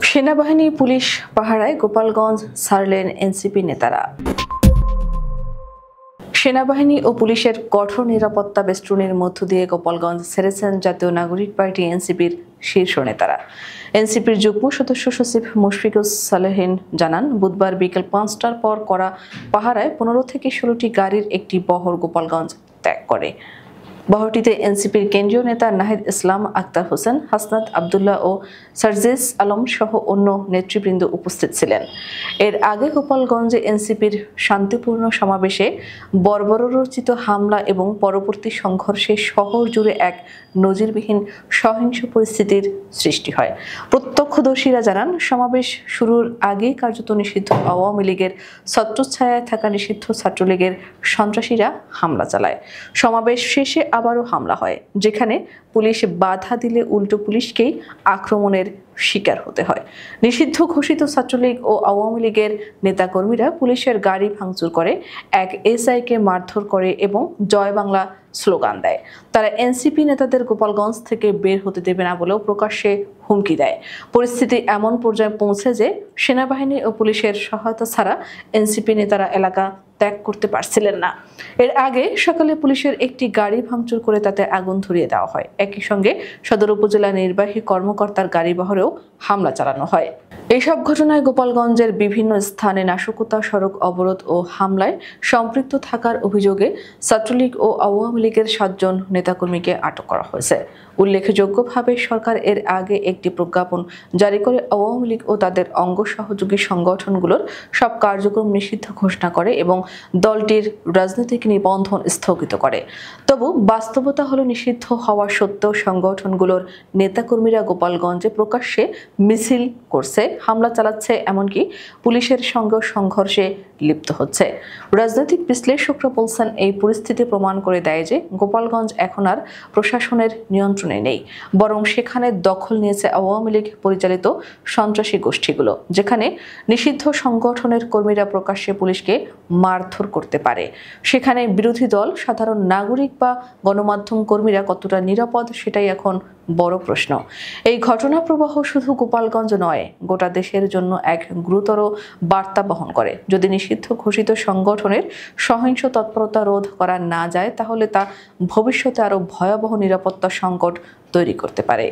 সেনাবাহিনী পুলিশ পাহারায় গোপালগঞ্জ ছাড়লেন এনসিপি নেতারা। সেনাবাহিনী ও পুলিশের কঠোর নিরাপত্তা বেষ্টনীর মধ্য দিয়ে গোপালগঞ্জ ছেড়েছেন জাতীয় নাগরিক পার্টি এনসিপির শীর্ষ নেতারা। এনসিপির যুগ্ম সদস্য সচিব মুশফিকুস সালেহীন জানান, বুধবার বিকেল ৫টার পর করা পাহারায় ১৫ থেকে ১৬টি গাড়ির একটি বহর গোপালগঞ্জ ত্যাগ করে। বহরটিতে এনসিপির কেন্দ্রীয় নেতা নাহিদ ইসলাম, আক্তার হোসেন, হাসনাত আবদুল্লাহ ও সার্জিস আলম সহ অন্য নেতৃবৃন্দ উপস্থিত ছিলেন। এর আগে গোপালগঞ্জে এনসিপির শান্তিপূর্ণ সমাবেশে বর্বরোচিত হামলা এবং পরবর্তী সংঘর্ষে শহর জুড়ে এক নজিরবিহীন সহিংস পরিস্থিতির সৃষ্টি হয়। প্রত্যক্ষদর্শীরা জানান, সমাবেশ শুরুর আগেই কার্যত নিষিদ্ধ আওয়ামী লীগের ছত্রছায়ায় থাকা নিষিদ্ধ ছাত্রলীগের সন্ত্রাসীরা হামলা চালায়। সমাবেশ শেষে আবারও হামলা হয়, যেখানে পুলিশ বাধা দিলে উল্টো পুলিশকেই আক্রমণের শিকার হতে হয়। নিষিদ্ধ ঘোষিত ছাত্রলীগ ও আওয়ামী লীগের নেতাকর্মীরা পুলিশের গাড়ি ভাঙচুর করে, এক এসআইকে মারধর করে এবং জয় বাংলা স্লোগান দেয়। তারা এনসিপি নেতাদের গোপালগঞ্জ থেকে বের হতে দেবে না বলেও প্রকাশ্যে হুমকি দেয়। পরিস্থিতি এমন পর্যায়ে পৌঁছে যে সেনাবাহিনী ও পুলিশের সহায়তা ছাড়া এনসিপি নেতারা এলাকা ত্যাগ করতে পারছিলেন না। এর আগে সকালে পুলিশের একটি গাড়ি ভাঙচুর করে তাতে আগুন ধরিয়ে দেওয়া হয়। একই সঙ্গে সদর উপজেলা নির্বাহী কর্মকর্তার গাড়ি বহরেও হামলা চালানো হয়। এইসব ঘটনায় গোপালগঞ্জের বিভিন্ন স্থানে নাশকতা, সড়ক অবরোধ ও হামলায় সম্পৃক্ত থাকার অভিযোগে ছাত্রলীগ ও আওয়ামী লীগের ৭ জন নেতাকর্মীকে আটক করা হয়েছে। উল্লেখযোগ্যভাবে সরকার এর আগে একটি প্রজ্ঞাপন জারি করে আওয়ামী লীগ ও তাদের অঙ্গ সহযোগী সংগঠনগুলোর সব কার্যক্রম নিষিদ্ধ ঘোষণা করে এবং দলটির রাজনৈতিক নিবন্ধন স্থগিত করে। তবু বাস্তবতা হলো, নিষিদ্ধ হওয়া সত্ত্বেও সংগঠনগুলোর নেতাকর্মীরা গোপালগঞ্জে প্রকাশ্যে মিছিল করছে, হামলা চালাচ্ছে, এমনকি পুলিশের সঙ্গে সংঘর্ষে লিপ্ত হচ্ছে। রাজনৈতিক বিশ্লেষকরা বলছেন, এই পরিস্থিতি প্রমাণ করে দেয় যে গোপালগঞ্জ এখন আর প্রশাসনের নিয়ন্ত্রণে নেই, বরং সেখানে দখল নিয়েছে আওয়ামী লীগ পরিচালিত সন্ত্রাসী গোষ্ঠীগুলো, যেখানে নিষিদ্ধ সংগঠনের কর্মীরা প্রকাশ্যে পুলিশকে মারধর করতে পারে। সেখানে বিরোধী দল, সাধারণ নাগরিক বা গণমাধ্যম কর্মীরা কতটা নিরাপদ, সেটাই এখন বড় প্রশ্ন। এই ঘটনা প্রবাহ শুধু গোপালগঞ্জ নয়, গোটা দেশের জন্য এক গুরুতর বার্তা বহন করে। যদি নিষিদ্ধ ঘোষিত সংগঠনের সহিংস তৎপরতা রোধ করা না যায়, তাহলে তা ভবিষ্যতে আরো ভয়াবহ নিরাপত্তা সংকট তৈরি করতে পারে।